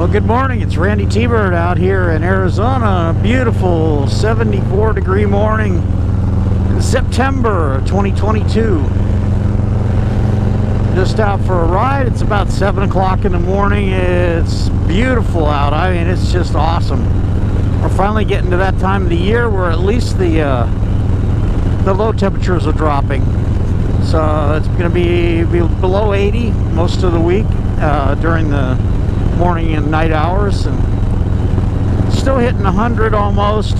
Well, good morning. It's Randytbird out here in Arizona. A beautiful 74-degree morning in September of 2022. Just out for a ride. It's about 7 o'clock in the morning. It's beautiful out. I mean, it's just awesome. We're finally getting to that time of the year where at least the low temperatures are dropping. So it's going to be below 80 most of the week during the morning and night hours, and still hitting 100 almost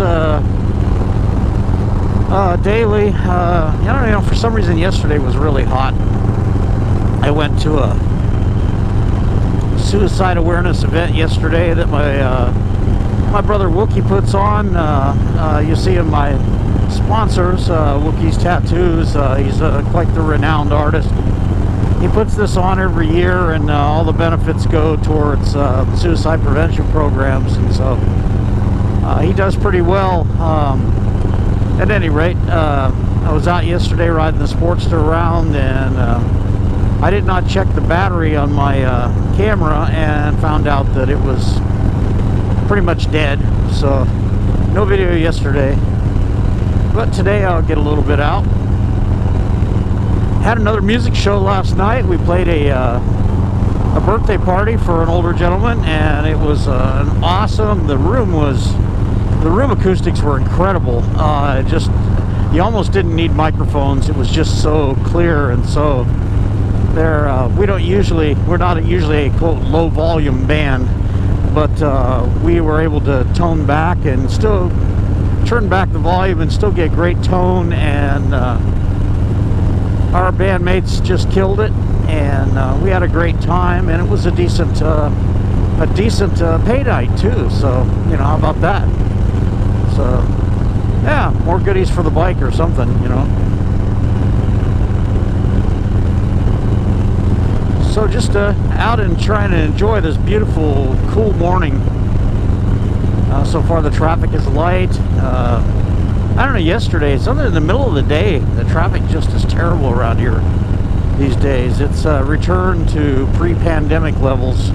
daily. I don't know, for some reason yesterday was really hot. I went to a suicide awareness event yesterday that my brother Wookie puts on. You see him, my sponsors, Wookie's Tattoos. He's quite the renowned artist. He puts this on every year, and all the benefits go towards suicide prevention programs, and so he does pretty well. At any rate, I was out yesterday riding the Sportster around, and I did not check the battery on my camera and found out that it was pretty much dead, so no video yesterday, but today I'll get a little bit out. Had another music show last night. We played a birthday party for an older gentleman, and it was an awesome. The room acoustics were incredible. You almost didn't need microphones. It was just so clear, and so there. We're not usually a quote low volume band, but we were able to tone back and still turn back the volume and still get great tone, and our bandmates just killed it, and we had a great time, and it was a decent pay night too. So you know, how about that? So yeah, more goodies for the bike or something, you know. So just out and trying to enjoy this beautiful, cool morning. So far the traffic is light. I don't know, yesterday, something in the middle of the day, the traffic just is terrible around here these days. It's returned to pre-pandemic levels.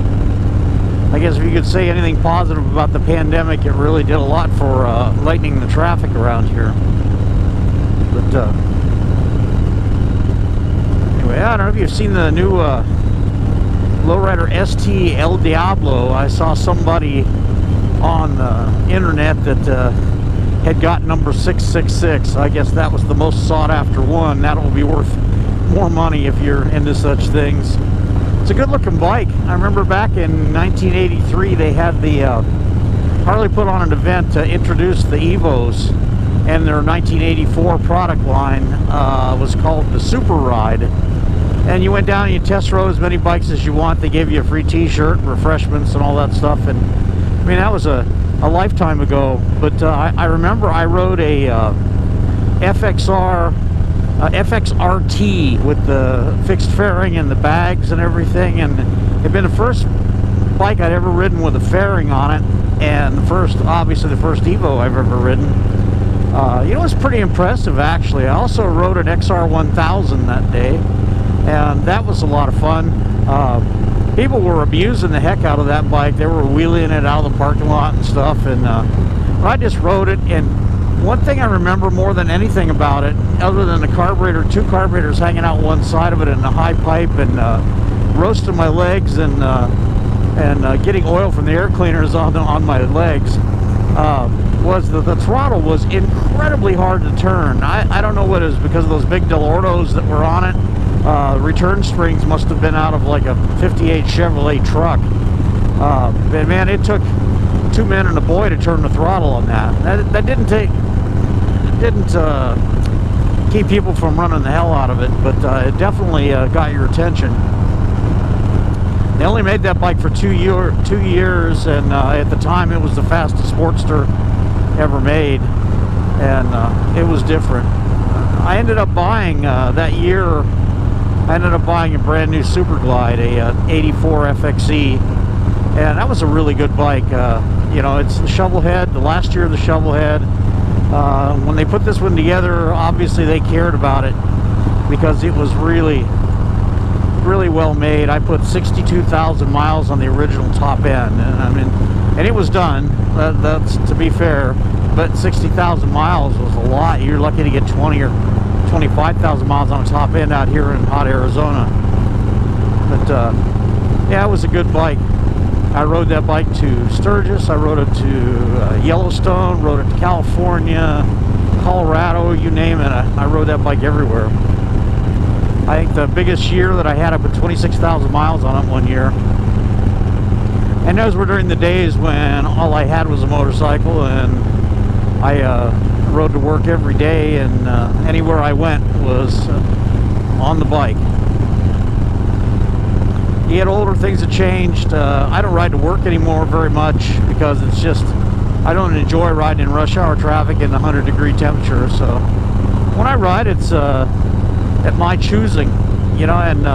I guess if you could say anything positive about the pandemic, it really did a lot for lightening the traffic around here. But anyway, I don't know if you've seen the new lowrider ST El Diablo. I saw somebody on the internet that had got number 666. I guess that was the most sought after one. That will be worth more money if you're into such things. It's a good looking bike. I remember back in 1983 they had the Harley put on an event to introduce the Evos, and their 1984 product line was called the Super Ride. And you went down and you test rode as many bikes as you want. They gave you a free t-shirt, refreshments, and all that stuff. And I mean, that was a lifetime ago, but I remember I rode a FXRT with the fixed fairing and the bags and everything, and it'd been the first bike I'd ever ridden with a fairing on it, and obviously the first Evo I've ever ridden. You know, it was pretty impressive actually. I also rode an XR1000 that day, and that was a lot of fun. People were abusing the heck out of that bike. They were wheeling it out of the parking lot and stuff, and I just rode it. And one thing I remember more than anything about it, other than the carburetor, two carburetors hanging out one side of it and a high pipe, and roasting my legs, and getting oil from the air cleaners on my legs, was that the throttle was incredibly hard to turn. I don't know what it is, because of those big Delortos that were on it. Return springs must have been out of like a 58 Chevrolet truck. But man, it took two men and a boy to turn the throttle on that. That didn't keep people from running the hell out of it, but it definitely got your attention. They only made that bike for 2 years, and at the time it was the fastest Sportster ever made, and it was different. I ended up buying that year. I ended up buying a brand new Super Glide, a 84 FXE, and that was a really good bike. You know, it's the shovel head, the last year of the shovel head. When they put this one together, obviously they cared about it, because it was really really well made. I put 62,000 miles on the original top end, and I mean, and it was done. That's to be fair, but 60,000 miles was a lot. You're lucky to get 20 or 25,000 miles on the top end out here in hot Arizona. But yeah, it was a good bike. I rode that bike to Sturgis. I rode it to Yellowstone. Rode it to California, Colorado, you name it. I rode that bike everywhere. I think the biggest year that I had, I put 26,000 miles on it one year. And those were during the days when all I had was a motorcycle, and I rode to work every day, and anywhere I went was on the bike. You get older, things have changed. I don't ride to work anymore very much because it's just, I don't enjoy riding in rush hour traffic in 100-degree temperature. So when I ride, it's at my choosing, you know, and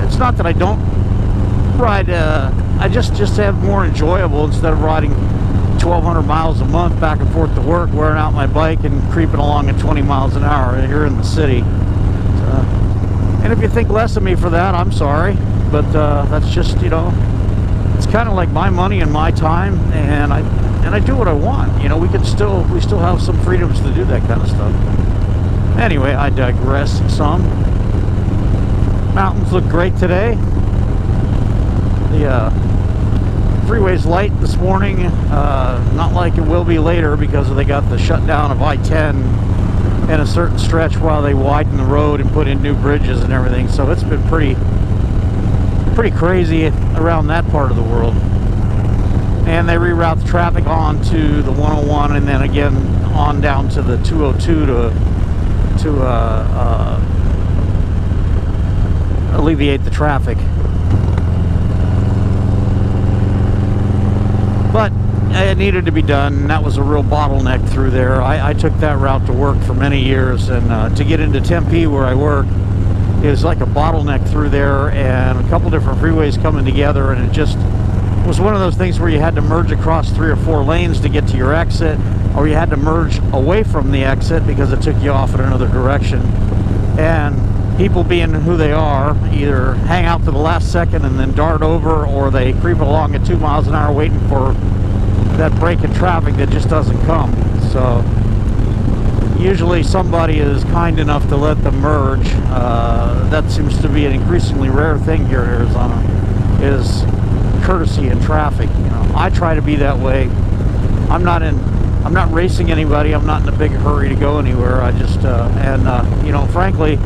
it's not that I don't ride, I just have more enjoyable instead of riding 1,200 miles a month back and forth to work, wearing out my bike and creeping along at 20 miles an hour here in the city. And if you think less of me for that, I'm sorry, but that's just, you know, it's kind of like my money and my time, and I do what I want. You know, we still have some freedoms to do that kind of stuff. Anyway, I digress some. Mountains look great today. The freeway's light this morning, not like it will be later because they got the shutdown of I-10 in a certain stretch while they widen the road and put in new bridges and everything. So it's been pretty crazy around that part of the world. And they reroute the traffic onto the 101 and then again on down to the 202 to alleviate the traffic. But it needed to be done, and that was a real bottleneck through there. I took that route to work for many years, and to get into Tempe where I work, it was like a bottleneck through there, and a couple different freeways coming together, and it just was one of those things where you had to merge across 3 or 4 lanes to get to your exit, or you had to merge away from the exit because it took you off in another direction. And people being who they are, either hang out to the last second and then dart over, or they creep along at 2 miles an hour waiting for that break in traffic that just doesn't come. So usually somebody is kind enough to let them merge. That seems to be an increasingly rare thing here in Arizona, is courtesy in traffic. You know, I try to be that way. I'm not racing anybody. I'm not in a big hurry to go anywhere. I just you know, frankly,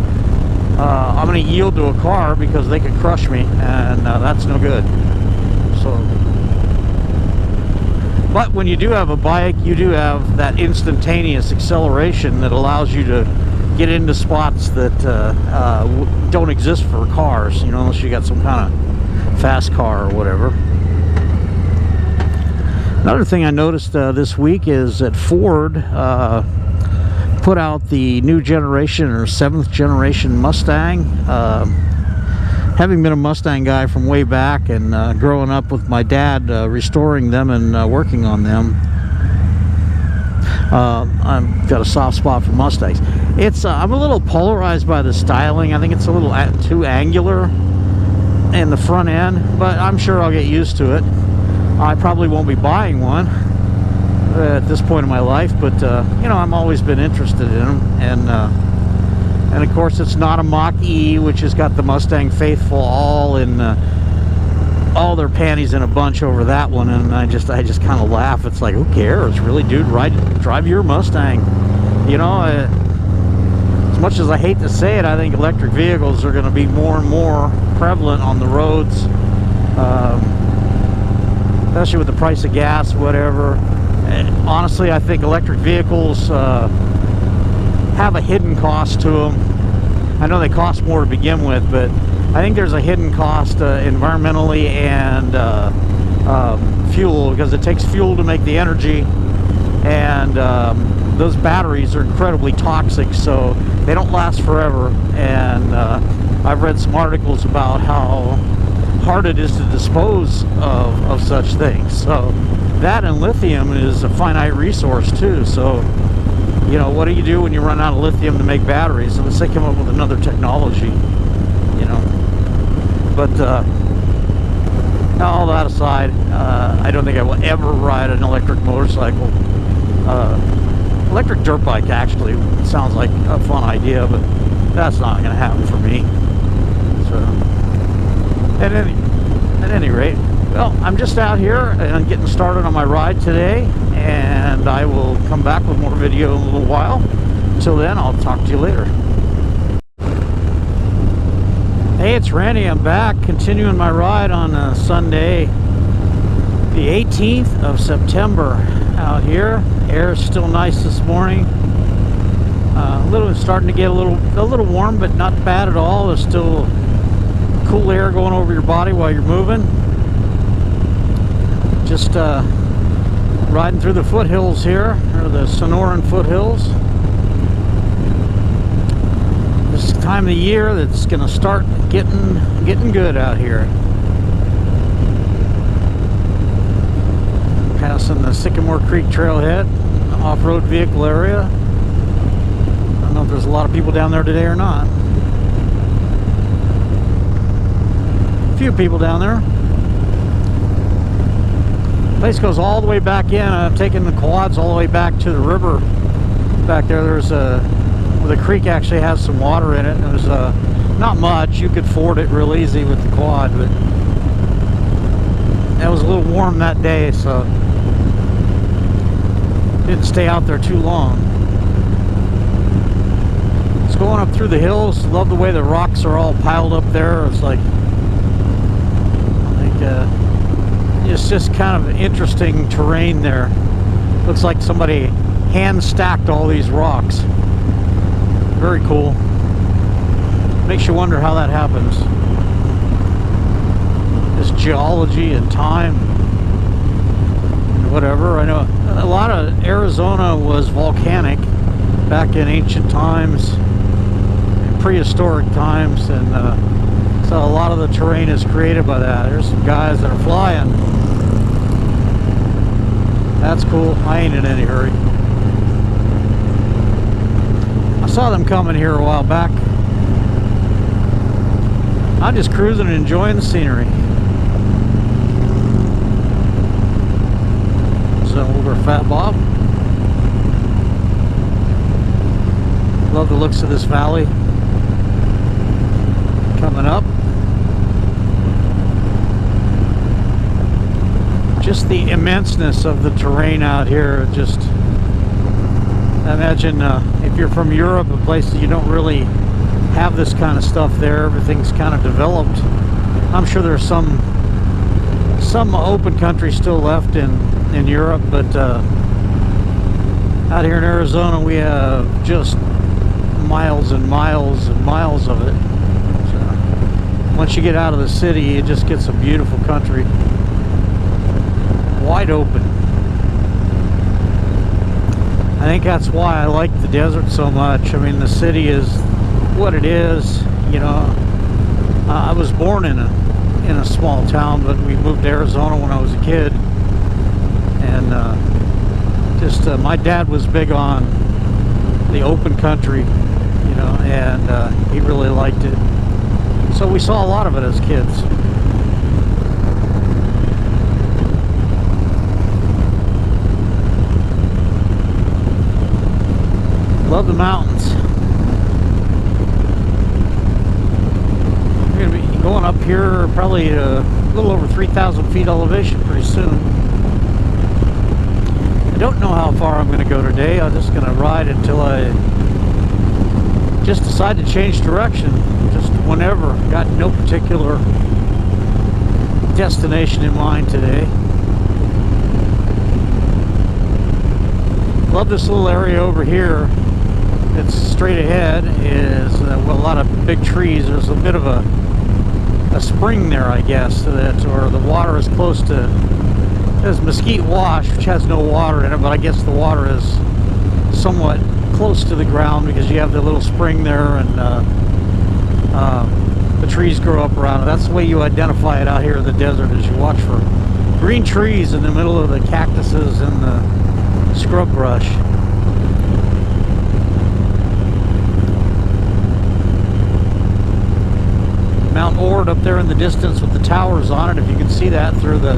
I'm going to yield to a car because they could crush me, and that's no good. So, but when you do have a bike, you do have that instantaneous acceleration that allows you to get into spots that don't exist for cars, you know, unless you got some kind of fast car or whatever. Another thing I noticed this week is that Ford put out the new generation, or 7th generation Mustang. Having been a Mustang guy from way back and growing up with my dad restoring them and working on them, I've got a soft spot for Mustangs. I'm a little polarized by the styling. I think it's a little too angular in the front end, but I'm sure I'll get used to it. I probably won't be buying one at this point in my life, but you know, I've always been interested in them, and of course it's not a Mach-E, which has got the Mustang faithful all their panties in a bunch over that one, and I just kind of laugh. It's like, who cares, really, dude? Drive your Mustang. You know, as much as I hate to say it, I think electric vehicles are going to be more and more prevalent on the roads, especially with the price of gas, whatever. And honestly, I think electric vehicles have a hidden cost to them. I know they cost more to begin with, but I think there's a hidden cost environmentally and fuel, because it takes fuel to make the energy, and those batteries are incredibly toxic, so they don't last forever. And I've read some articles about how hard it is to dispose of such things. So that and lithium is a finite resource too. So, you know, what do you do when you run out of lithium to make batteries, unless they come up with another technology? you know. But all that aside, I don't think I will ever ride an electric motorcycle. Electric dirt bike actually sounds like a fun idea, but that's not going to happen for me. So, at any rate, well, I'm just out here and getting started on my ride today, and I will come back with more video in a little while. Until then, I'll talk to you later. Hey, it's Randy. I'm back, continuing my ride on Sunday, the 18th of September out here. Air is still nice this morning. Starting to get a little warm, but not bad at all. There's still cool air going over your body while you're moving. Just riding through the foothills here, or the Sonoran foothills. This time of the year that's going to start getting good out here. Passing the Sycamore Creek trailhead, off-road vehicle area. I don't know if there's a lot of people down there today or not. A few people down there. Place goes all the way back in. I've taken the quads all the way back to the river back there. There's where the creek actually has some water in it. There's not much. You could ford it real easy with the quad, but it was a little warm that day, so didn't stay out there too long. It's going up through the hills. Love the way the rocks are all piled up there. It's like it's just kind of interesting terrain there. Looks like somebody hand stacked all these rocks. Very cool. Makes you wonder how that happens. This geology and time and whatever. I know a lot of Arizona was volcanic back in ancient times, prehistoric times, and so a lot of the terrain is created by that. There's some guys that are flying. That's cool. I ain't in any hurry. I saw them coming here a while back. I'm just cruising and enjoying the scenery. So over Fat Bob. Love the looks of this valley. Coming up. Just the immenseness of the terrain out here. Just imagine if you're from Europe, a place that you don't really have this kind of stuff there. Everything's kind of developed. I'm sure there's some open country still left in Europe, but out here in Arizona we have just miles and miles and miles of it. So once you get out of the city, it just gets a beautiful country. Wide open. I think that's why I like the desert so much. I mean, the city is what it is, you know. I was born in a small town, but we moved to Arizona when I was a kid, and my dad was big on the open country, you know, and he really liked it. So we saw a lot of it as kids. Love the mountains. We're going to be going up here probably a little over 3,000 feet elevation pretty soon. I don't know how far I'm going to go today. I'm just going to ride until I just decide to change direction. Just whenever. Got no particular destination in mind today. Love this little area over here. It's straight ahead is well, a lot of big trees. There's a bit of a spring there, I guess, or the water is close to. There's Mesquite Wash, which has no water in it, but I guess the water is somewhat close to the ground because you have the little spring there, and the trees grow up around it. That's the way you identify it out here in the desert, is you watch for green trees in the middle of the cactuses and the scrub brush. Mount Ord up there in the distance with the towers on it, if you can see that through the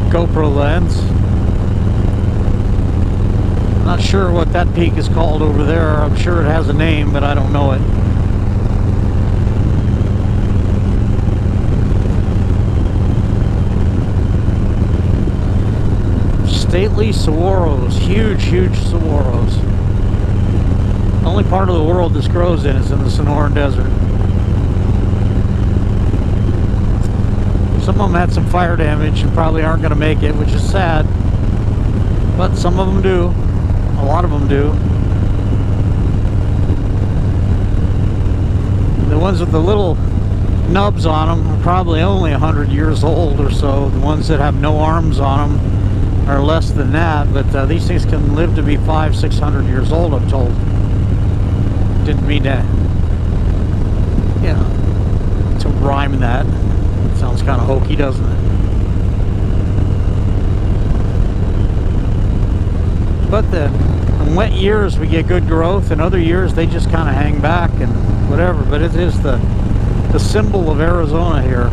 GoPro lens. Not sure what that peak is called over there. I'm sure it has a name, but I don't know it. Stately saguaros, huge saguaros. The only part of the world this grows in is in the Sonoran Desert. Some of them had some fire damage and probably aren't going to make it, which is sad. But some of them do. A lot of them do. The ones with the little nubs on them are probably only 100 years old or so. The ones that have no arms on them are less than that, but these things can live to be 500-600 years old, I'm told. Didn't mean to, you know, to rhyme that. Sounds kind of hokey, doesn't it? But in wet years we get good growth, and other years they just kind of hang back and whatever. But it is the symbol of Arizona here.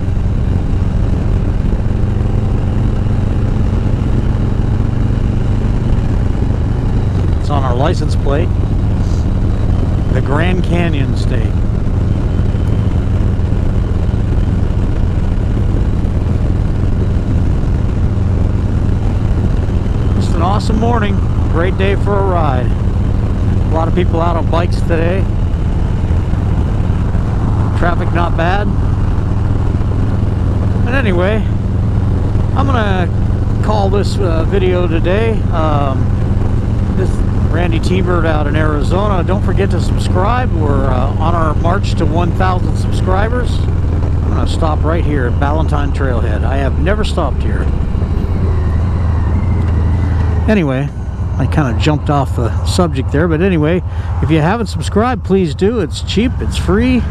It's on our license plate. The Grand Canyon State. Just an awesome morning. Great day for a ride. A lot of people out on bikes today. Traffic not bad. But anyway, I'm gonna call this video today. This is Randytbird out in Arizona. Don't forget to subscribe. We're on our march to 1,000 subscribers. I'm gonna stop right here at Ballantine Trailhead. I have never stopped here. Anyway, I kind of jumped off the subject there, but anyway, if you haven't subscribed, please do. It's cheap, it's free,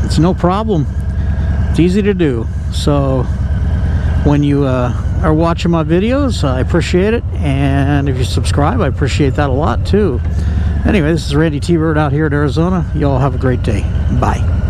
it's no problem, it's easy to do. So when you are watching my videos, I appreciate it, and if you subscribe, I appreciate that a lot too. Anyway, this is Randytbird out here in Arizona. You all have a great day. Bye.